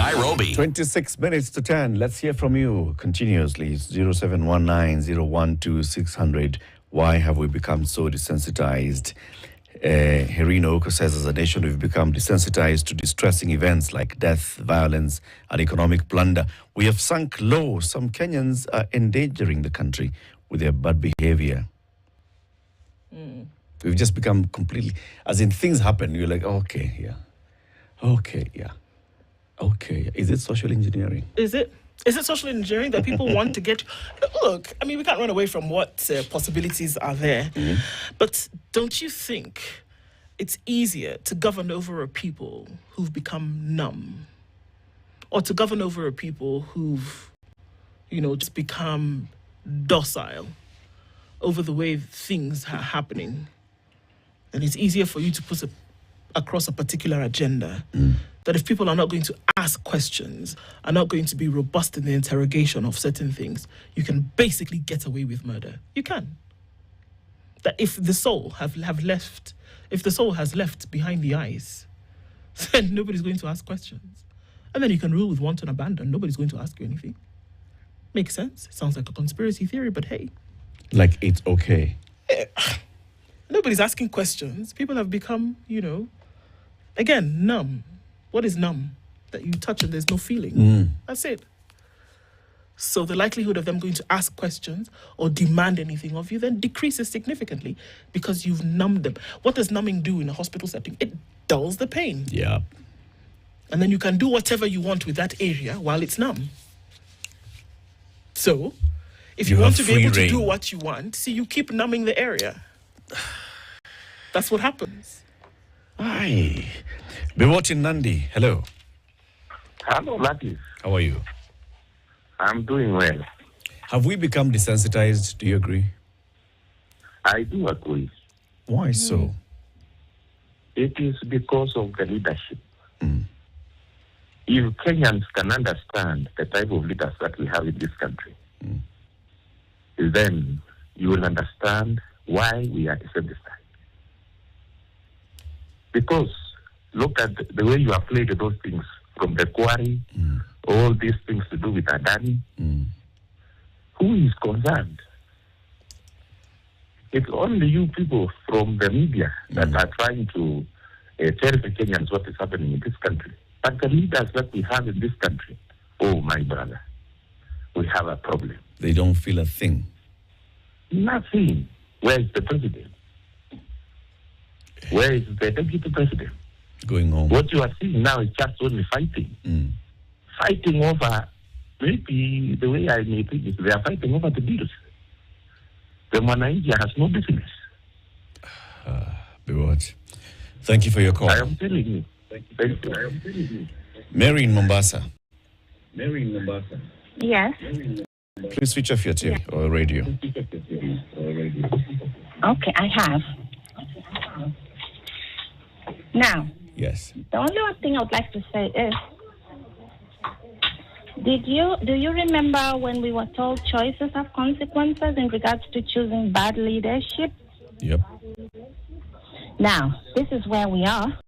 Nairobi. 26 minutes to 10. Let's hear from you continuously. 0719-012-600. Why have we become so desensitized? Herino Oko says, as a nation, we've become desensitized to distressing events like death, violence, and economic plunder. We have sunk low. Some Kenyans are endangering the country with their bad behavior. We've just become completely, as in things happen, you're like, okay, yeah. Okay, yeah. Okay. Is it social engineering? Is it social engineering that people want to get? Look, I mean, we can't run away from what possibilities are there. But don't you think it's easier to govern over a people who've become numb, or to govern over a people who've, just become docile over the way things are happening? And it's easier for you to put across a particular agenda. That if people are not going to ask questions, are not going to be robust in the interrogation of certain things, you can basically get away with murder. You can. That if the soul has left behind the eyes, then nobody's going to ask questions. And then you can rule with wanton abandon. Nobody's going to ask you anything. Makes sense. It sounds like a conspiracy theory, but hey. Like it's okay. Nobody's asking questions. People have become, again, numb. What is numb? That you touch and there's no feeling. That's it. So the likelihood of them going to ask questions or demand anything of you then decreases significantly because you've numbed them. What does numbing do in a hospital setting? It dulls the pain. Yeah. And then you can do whatever you want with that area while it's numb. So, if you want to be able to do what you want, you keep numbing the area. That's what happens. Aye. Be watching Nandi. Hello. Hello, Latif. How are you? I'm doing well. Have we become desensitized? Do you agree? I do agree. Why so? It is because of the leadership. If Kenyans can understand the type of leaders that we have in this country, then you will understand why we are desensitized. Because look at the way you have played those things from the quarry, all these things to do with Adani. Who is concerned? It's only you people from the media that are trying to tell the Kenyans what is happening in this country. But the leaders that we have in this country, oh my brother, we have a problem. They don't feel a thing. Nothing. Where is the president? Where is the deputy president? Going home. What you are seeing now is just only fighting. Fighting over, maybe the way I may think is they are fighting over the bills. The Mwananchi has no business. Bewatch. Thank you for your call. I am telling you. Thank you. I am telling you. Mary in Mombasa. Yes. Please switch off your TV or radio. Okay, I have. Now, Yes. the only one thing I would like to say is, do you remember when we were told choices have consequences in regards to choosing bad leadership? Yep. Now, this is where we are.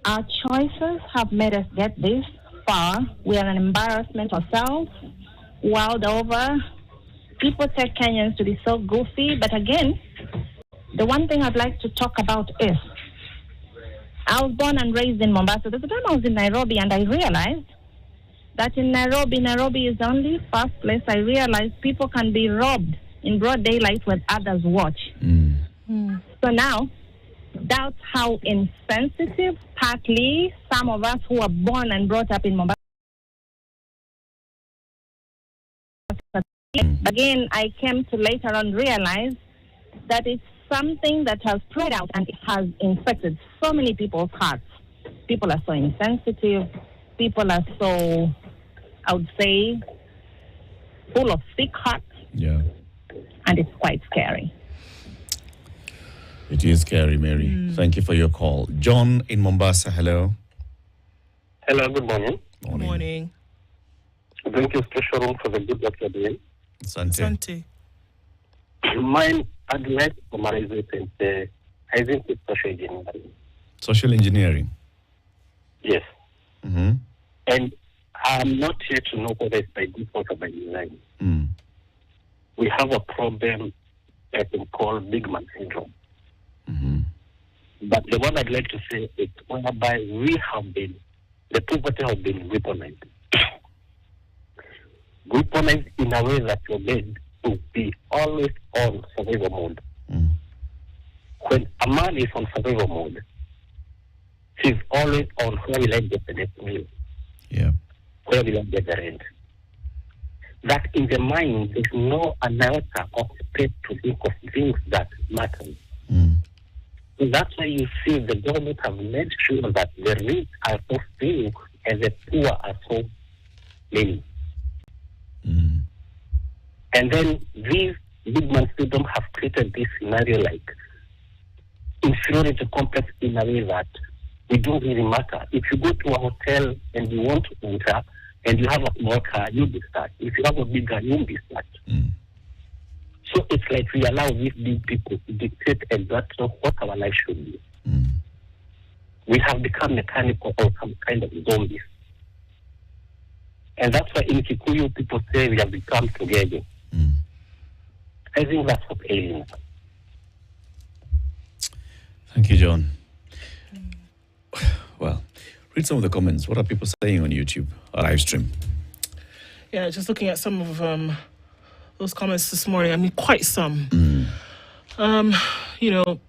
Our choices have made us get this far. We are an embarrassment ourselves, world over. People take Kenyans to be so goofy. But again, the one thing I'd like to talk about is, I was born and raised in Mombasa. There's a time I was in Nairobi and I realized that in Nairobi is the only first place I realized people can be robbed in broad daylight when others watch. So now, that's how insensitive, partly, some of us who are born and brought up in Mombasa. Again, I came to later on realize that it's something that has spread out and it has infected so many people's hearts. People are so insensitive. People are so, I would say, full of sick hearts. Yeah. And it's quite scary. It is scary, Mary. Thank you for your call. John in Mombasa, hello. Hello, good morning. Good morning. Thank you, special room, for the good work you're doing. Sante. Mine, I'd like to summarize it and say, I think it's social engineering. Social engineering? Yes. Mm-hmm. And I'm not here to know whether it's by default or by design. We have a problem that we call big man syndrome. But the one I'd like to say is whereby the poverty has been weaponized. Weaponized in a way that you're made to be always on survival mode. When a man is on survival mode, he's always on where will I get the next meal? Yeah. Where will I get the rent? That in the mind, there's no iota of space to think of things that matter. So that's why you see the government have made sure that the rich are so few and the poor are so many. And then these big man freedom have created this scenario like inferiority complex in a way that it don't really matter. If you go to a hotel and you want to enter and you have a small car, you'll be stuck. If you have a big car, you'll be stuck. So it's like we allow these big people to dictate exactly what our life should be. We have become mechanical or some kind of zombies. And that's why in Kikuyu people say we have become together. I think that's what ailing us. Thank you, John. Well, read some of the comments. What are people saying on YouTube, live stream? Yeah, just looking at some of those comments this morning. I mean, quite some. You know.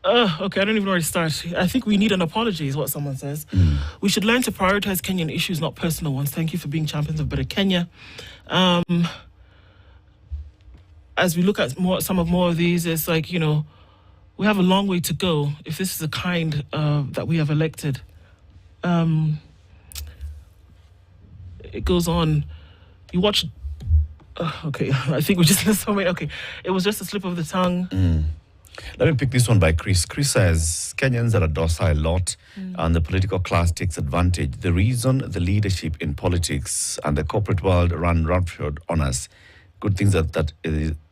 Okay, I don't even know where to start. I think we need an apology, is what someone says. We should learn to prioritize Kenyan issues, not personal ones. Thank you for being champions of better Kenya. As we look at more of these, it's like, you know, we have a long way to go if this is the kind that we have elected. It goes on. You watch. Okay, I think we just missed so many. Okay, it was just a slip of the tongue. Let me pick this one by Chris. Chris says Kenyans are a docile lot and the political class takes advantage. The reason the leadership in politics and the corporate world run roughshod on us. Good thing that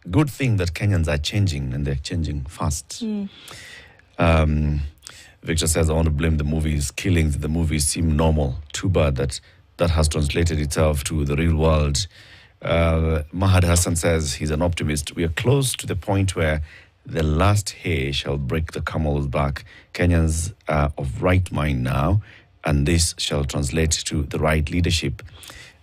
Kenyans are changing and they're changing fast. Victor says, I want to blame the movies. Killings in the movies seem normal. Too bad that has translated itself to the real world. Mahad Hassan says he's an optimist. We are close to the point where the last hair shall break the camel's back. Kenyans are of right mind now, and this shall translate to the right leadership.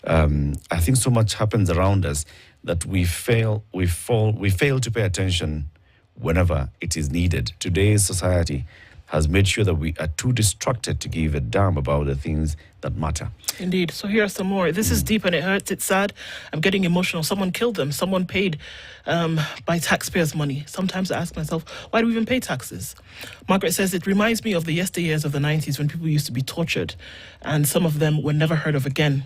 I think so much happens around us that we fail to pay attention whenever it is needed. Today's society has made sure that we are too distracted to give a damn about the things that matter. Indeed. So here are some more. This is deep and it hurts. It's sad. I'm getting emotional. Someone killed them. Someone paid by taxpayers' money. Sometimes I ask myself, why do we even pay taxes? Margaret says, it reminds me of the yesteryears of the 90s when people used to be tortured and some of them were never heard of again.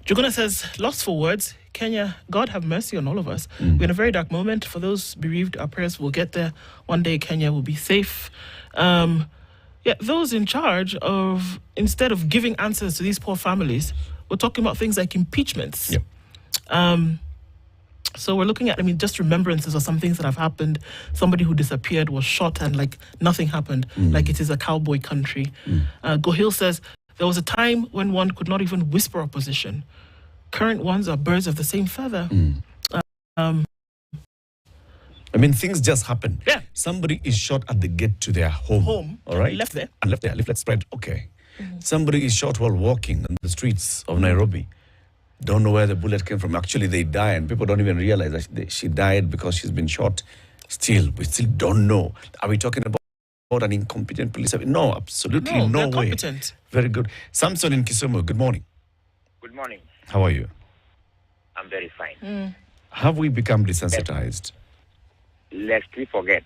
Juguna says, lost for words. Kenya, God have mercy on all of us. We're in a very dark moment. For those bereaved, our prayers will get there. One day Kenya will be safe. Those in charge of, instead of giving answers to these poor families, we're talking about things like impeachments. Yep. So we're looking at, just remembrances of some things that have happened. Somebody who disappeared was shot and like nothing happened, like it is a cowboy country. Gohil says, there was a time when one could not even whisper opposition. Current ones are birds of the same feather. Things just happen. Yeah. Somebody is shot at the gate to their home. All right. Left there. And left there. Leaflet spread. Okay. Somebody is shot while walking on the streets of Nairobi. Don't know where the bullet came from. Actually, they die, and people don't even realize that she died because she's been shot. We still don't know. Are we talking about an incompetent police? No, absolutely no way. Competent. Very good. Samson in Kisumu, good morning. Good morning. How are you? I'm very fine. Have we become desensitized? Lest we forget,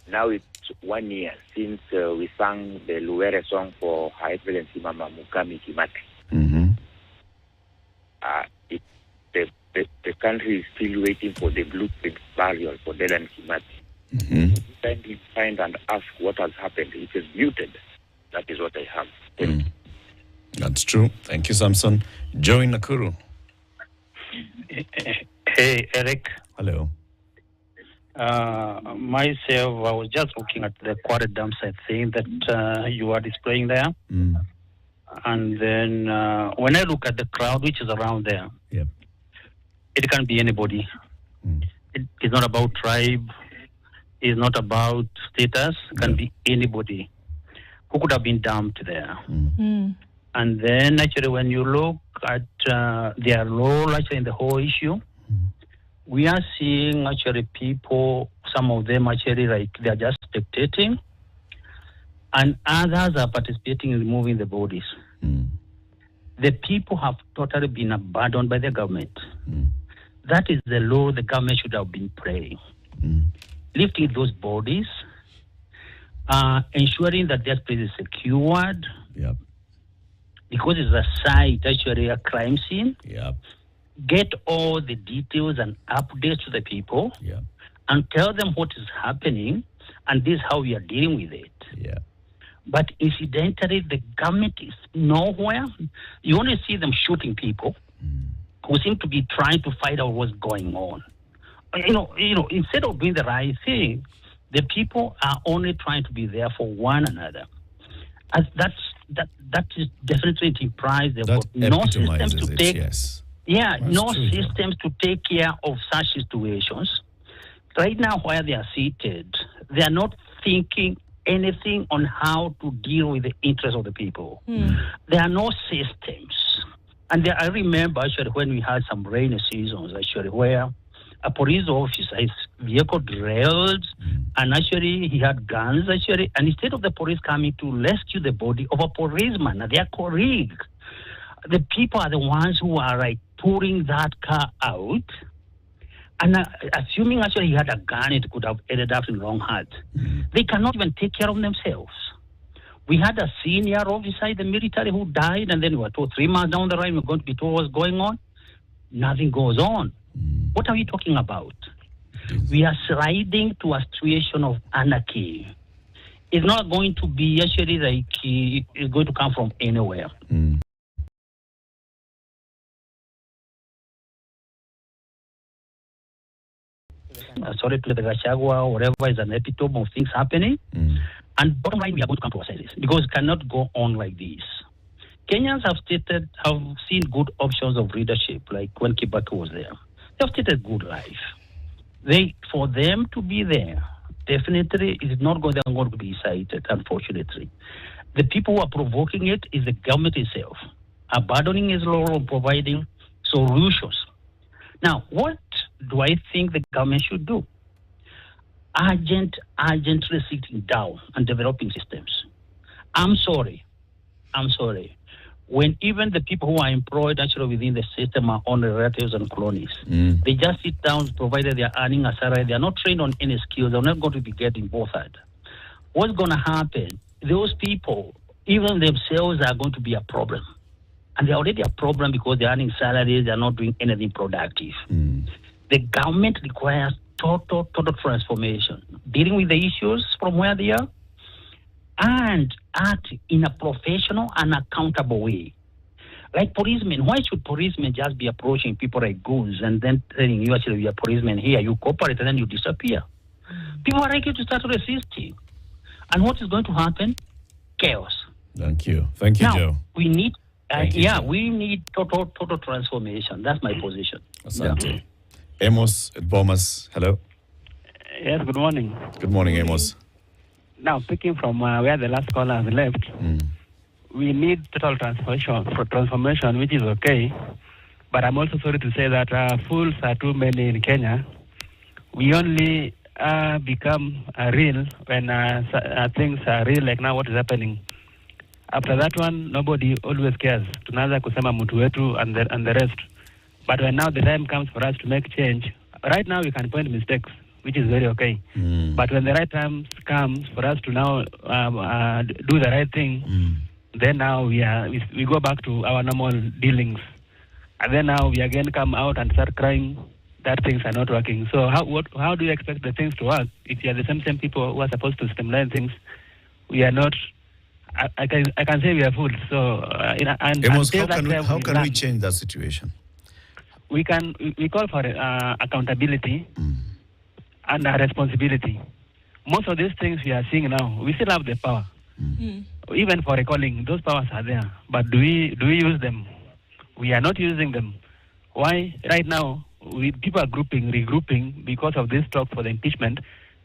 now it's 1 year since we sang the Luwere song for Her Excellency Mama Mukami Kimati. The country is still waiting for the blueprint burial for Dedan Kimati. Kindly find and ask what has happened. It is muted. That is what I have. That's true. Thank you, Samson. Joe in Nakuru. Hey, Eric. Hello. Myself, I was just looking at the quarry dump site thing that you are displaying there. And then when I look at the crowd which is around there, it can be anybody. It's not about tribe. It's not about status. It can be anybody who could have been dumped there. And then actually when you look at their role actually in the whole issue, we are seeing actually people, some of them actually like they're just spectating, and others are participating in removing the bodies. The people have totally been abandoned by the government. That is the law the government should have been playing. Lifting those bodies, ensuring that that place is secured, because it's a site, actually a crime scene. Get all the details and updates to the people, and tell them what is happening, and this is how we are dealing with it. But incidentally, the government is nowhere. You only see them shooting people who seem to be trying to find out what's going on. You know, instead of doing the right thing, the people are only trying to be there for one another. As that is definitely implies there were no systems to take. No systems to take care of such situations. Right now, where they are seated, they are not thinking anything on how to deal with the interests of the people. There are no systems. And I remember actually when we had some rainy seasons, actually, where a police officer, his vehicle derailed, and actually he had guns, actually, and instead of the police coming to rescue the body of a policeman, their colleague, the people are the ones who are like pulling that car out, and assuming actually he had a gun, it could have ended up in wrong hands. They cannot even take care of themselves. We had a senior officer in the military who died, and then we were told 3 months down the line we're going to be told what's going on. Nothing goes on. What are we talking about? We are sliding to a situation of anarchy. It's not going to be actually like it's going to come from anywhere. Sorry to the Gachagua or whatever is an epitome of things happening. And bottom line, we are going to come to ourselves because it cannot go on like this. Kenyans have seen good options of leadership, like when Kibaki was there. They have stated good life. For them to be there, definitely is not going to be cited, unfortunately. The people who are provoking it is the government itself, abandoning its role of providing solutions. Now, what do I think the government should do? Urgently sitting down and developing systems. I'm sorry. When even the people who are employed actually within the system are only relatives and cronies, they just sit down, provided they are earning a salary. They are not trained on any skills. They're not going to be getting bothered. What's going to happen? Those people, even themselves, are going to be a problem. And they're already a problem because they're earning salaries. They're not doing anything productive. The government requires total transformation, dealing with the issues from where they are, and act in a professional and accountable way. Like policemen, why should policemen just be approaching people like goons and then telling you actually you're a policeman here, you cooperate and then you disappear? People are likely to start resisting. And what is going to happen? Chaos. Thank you. Thank you, now, Joe. We need we need total transformation. That's my position. Asante. Amos at Bomas, hello. Yes, good morning. Good morning, Amos. Now, picking from where the last caller has left, we need total transformation, which is okay. But I'm also sorry to say that fools are too many in Kenya. We only become real when things are real, like now what is happening. After that one, nobody always cares. Tunaanza kusema mtu wetu and the rest. But when now the time comes for us to make change, right now we can point mistakes, which is very okay. But when the right time comes for us to now do the right thing, then now we go back to our normal dealings. And then now we again come out and start crying that things are not working. So how do you expect the things to work if you are the same people who are supposed to streamline things? We are not. I can say we are fools. So Amos, how can we change that situation? We call for accountability, and responsibility. Most of these things we are seeing now, we still have the power. Even for recalling, those powers are there. But do we use them? We are not using them. Why? Right now, people are regrouping because of this talk for the impeachment.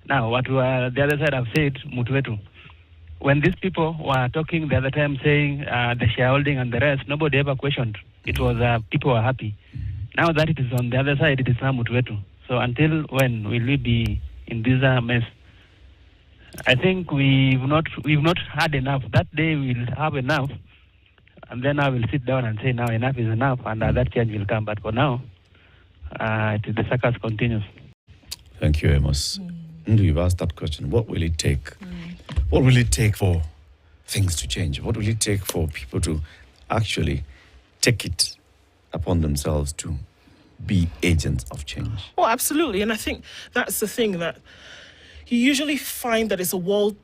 Now, what the other side have said, Mutuetu. When these people were talking the other time saying the shareholding and the rest, nobody ever questioned. It was people were happy. Now that it is on the other side, it is now Mutuetu. So until when will we be in this mess? I think we've not had enough. That day we'll have enough, and then I will sit down and say now enough is enough, and that change will come. But for now, the circus continues. Thank you, Amos. You've asked that question. What will it take? What will it take for things to change? What will it take for people to actually take it upon themselves to be agents of change? Oh, absolutely. And I think that's the thing, that you usually find that it's a wall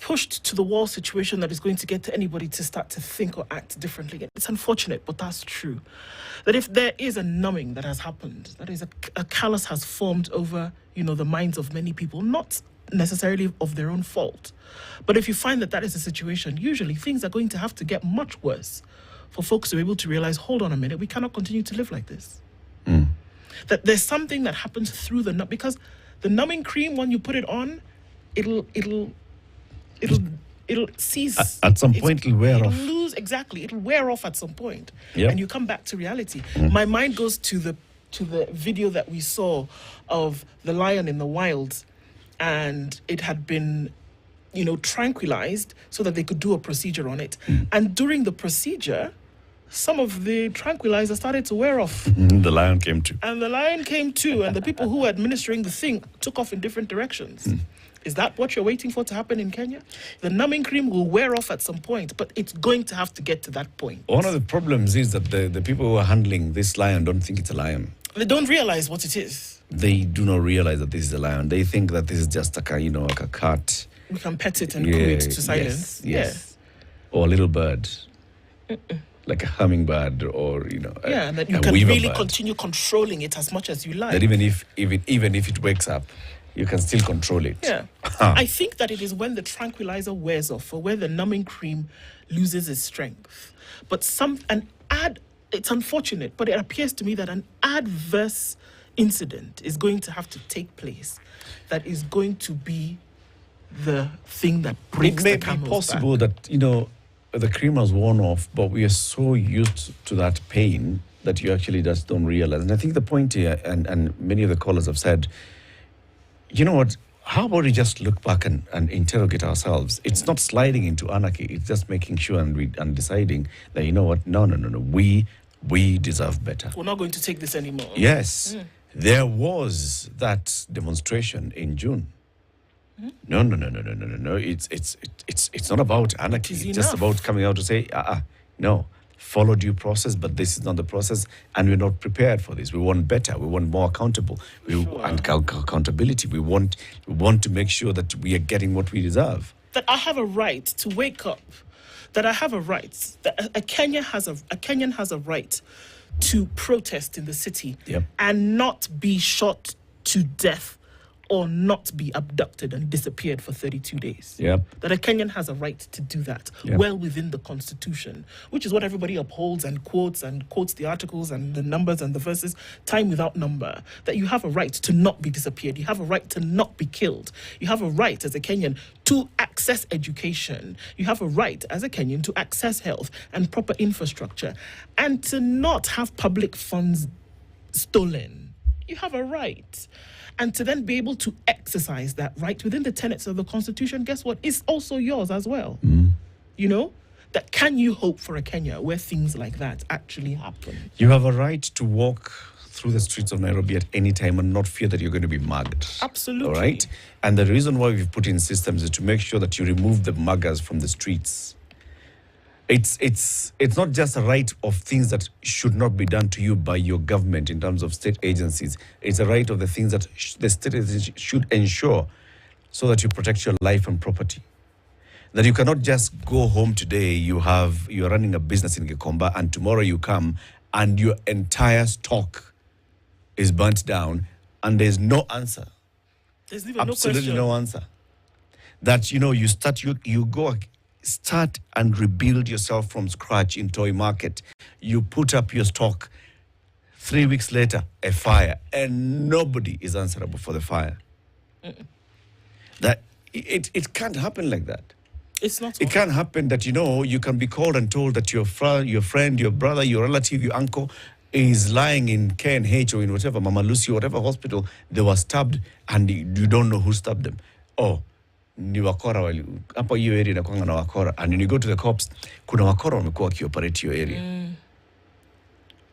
pushed to the wall situation that is going to get anybody to start to think or act differently. It's unfortunate, but that's true. That if there is a numbing that has happened, that is a callous has formed over, the minds of many people, not necessarily of their own fault. But if you find that is the situation, usually things are going to have to get much worse for folks to be able to realize, hold on a minute, we cannot continue to live like this. That there's something that happens through because the numbing cream, when you put it on, it'll cease. At some point, it'll wear off. It'll wear off at some point. Yep. And you come back to reality. My mind goes to the video that we saw of the lion in the wild, and it had been, tranquilized so that they could do a procedure on it. And during the procedure, some of the tranquilizer started to wear off. The lion came too. And the lion came too, and the people who were administering the thing took off in different directions. Is that what you're waiting for to happen in Kenya? The numbing cream will wear off at some point, but it's going to have to get to that point. One of the problems is that the people who are handling this lion don't think it's a lion. They don't realize what it is. They do not realize that this is a lion. They think that this is just like a cat. We can pet it and cool it to silence. Yes. Or a little bird. Like a hummingbird, or and that you can really continue controlling it as much as you like. That even if it wakes up, you can still control it. Yeah. I think that it is when the tranquilizer wears off, or when the numbing cream loses its strength. But it's unfortunate, but it appears to me that an adverse incident is going to have to take place that is going to be the thing that breaks the camel's back. It may be possible that, the cream has worn off, but we are so used to that pain that you actually just don't realize. And I think the point here, and many of the callers have said, you know what, how about we just look back and interrogate ourselves? It's not sliding into anarchy. It's just making sure and deciding that, you know what, no, we deserve better. We're not going to take this anymore. Yes. There was that demonstration in June. No. It's not about anarchy. It's just about coming out to say, no, follow due process, but this is not the process, and we're not prepared for this. We want better. We want more accountable. And accountability. We want to make sure that we are getting what we deserve. That I have a right to wake up. That I have a right. That a Kenyan has a right to protest in the city and not be shot to death or not be abducted and disappeared for 32 days. That a Kenyan has a right to do that well within the Constitution, which is what everybody upholds and quotes the articles and the numbers and the verses time without number. That you have a right to not be disappeared. You have a right to not be killed. You have a right as a Kenyan to access education. You have a right as a Kenyan to access health and proper infrastructure, and to not have public funds stolen. You have a right. And to then be able to exercise that right within the tenets of the Constitution, guess what? It's also yours as well. That can you hope for a Kenya where things like that actually happen? You have a right to walk through the streets of Nairobi at any time and not fear that you're going to be mugged. Absolutely. All right? And the reason why we've put in systems is to make sure that you remove the muggers from the streets. It's not just a right of things that should not be done to you by your government in terms of state agencies. It's a right of the things that the state agencies should ensure so that you protect your life and property. That you cannot just go home today, you're running a business in Gikomba, and tomorrow you come and your entire stock is burnt down and there's no answer There's even absolutely no no answer. That, you start and rebuild yourself from scratch in toy market. You put up your stock. 3 weeks later, a fire, and nobody is answerable for the fire. That it can't happen like that. It's not. It can't happen that, you can be called and told that your friend, your brother, your relative, your uncle is lying in KNH or in whatever, Mama Lucy, whatever hospital, they were stabbed, and you don't know who stabbed them. Oh, ni wakora hapo hiyo area inakuanga na wakora, and when you go to the cops, kuna wakora wamekuwa wakioperate your area.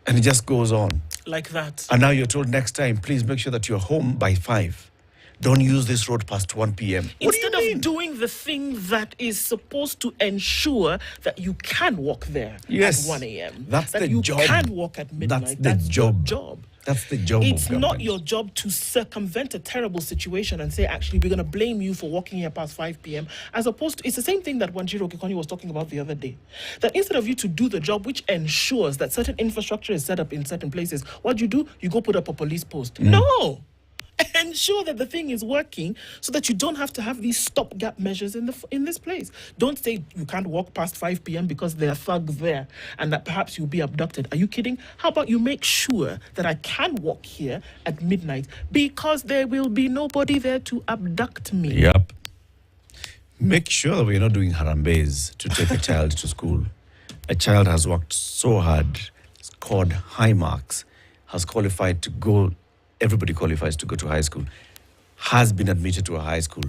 And it just goes on. Like that. And now you're told next time, please make sure that you're home by 5. Don't use this road past 1 p.m. Instead of doing the thing that is supposed to ensure that you can walk there at 1 a.m. That's the job. You can walk at midnight. That's the job. Job. That's the job. It's not your job to circumvent a terrible situation and say, actually, we're going to blame you for walking here past 5 p.m. As opposed to, it's the same thing that Wanjiro Kikoni was talking about the other day. That instead of you to do the job which ensures that certain infrastructure is set up in certain places, what do? You go put up a police post. No! Ensure that the thing is working so that you don't have to have these stopgap measures in this place. Don't say you can't walk past 5 p.m. because there are thugs there and that perhaps you'll be abducted. Are you kidding? How about you make sure that I can walk here at midnight because there will be nobody there to abduct me? Yep. Make sure that we're not doing harambes to take a child to school. A child has worked so hard, scored high marks, has qualified to go. Everybody qualifies to go to high school, has been admitted to a high school,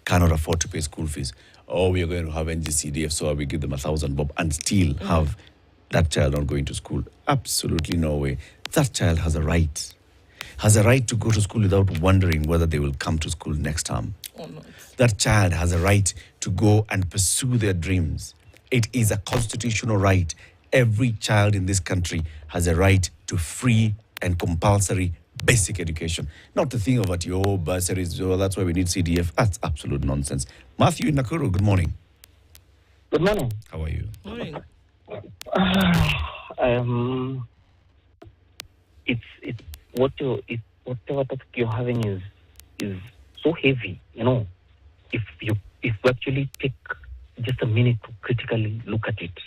cannot afford to pay school fees. Oh, we are going to have NGCDF, so we give them 1,000 bob and still have that child not going to school. Absolutely no way. That child has a right to go to school without wondering whether they will come to school next term. Or not. That child has a right to go and pursue their dreams. It is a constitutional right. Every child in this country has a right to free and compulsory basic education. Not the thing about your bursaries, that's why we need CDF. That's absolute nonsense. Matthew in Nakuru, good morning. Good morning. How are you? Morning. It's whatever topic you're having is so heavy, If we actually take just a minute to critically look at it,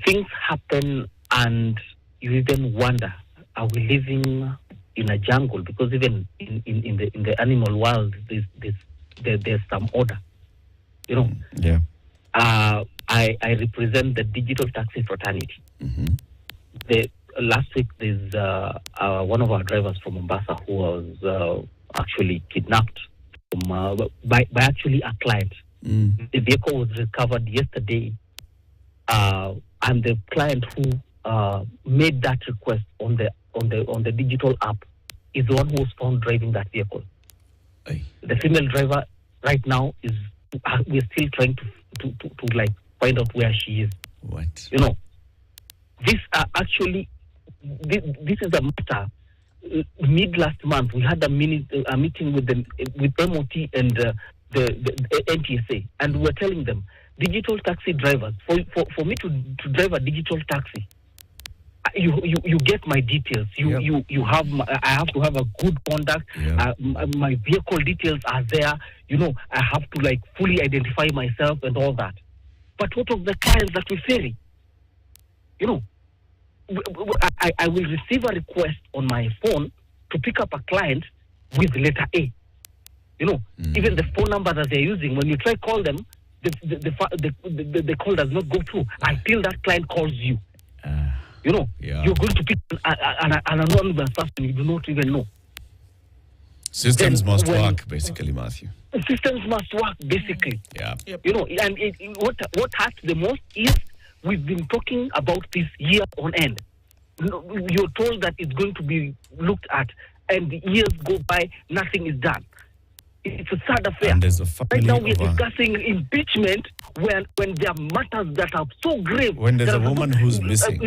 things happen and you even wonder, are we living in a jungle? Because even in the animal world, there's some order, Yeah. I represent the digital taxi fraternity. Last week, there's one of our drivers from Mombasa who was actually kidnapped by actually a client. The vehicle was recovered yesterday. And the client who made that request on the digital app is the one who was found driving that vehicle. Aye. The female driver right now we're still trying to find out where she is. What? This is a matter. Mid last month, we had a meeting with MOT and the NTSA, and we were telling them, digital taxi drivers, for me to drive a digital taxi, you get my details. You have I have to have a good conduct. My vehicle details are there. I have to fully identify myself and all that. But what of the clients that we ferry? I will receive a request on my phone to pick up a client with letter A. Even the phone number that they're using, when you try call them, the call does not go through until that client calls you. You're going to pick an anonymous person you do not even know. Systems must work, basically, Matthew. Systems must work, basically. Yeah. Yep. And what hurts the most is we've been talking about this year on end. You're told that it's going to be looked at, and the years go by, nothing is done. It's a sad affair. And there's a family right now we're discussing impeachment when there are matters that are so grave. When there's a woman who's missing.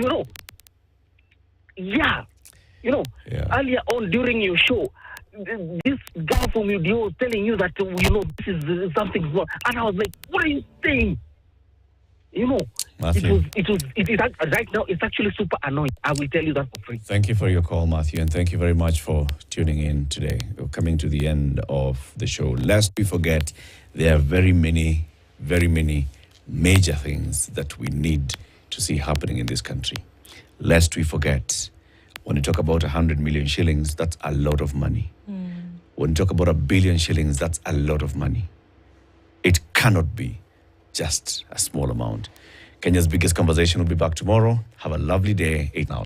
Earlier on during your show, this guy from UDO was telling you that, this is something wrong. And I was like, what are you saying? Matthew. Right now, it's actually super annoying. I will tell you that for free. Thank you for your call, Matthew, and thank you very much for tuning in today. We're coming to the end of the show. Lest we forget, there are very many major things that we need to see happening in this country. Lest we forget, when you talk about 100 million shillings, that's a lot of money. When you talk about 1 billion shillings, that's a lot of money. It cannot be just a small amount. Kenya's biggest conversation will be back tomorrow. Have a lovely day. 8 now.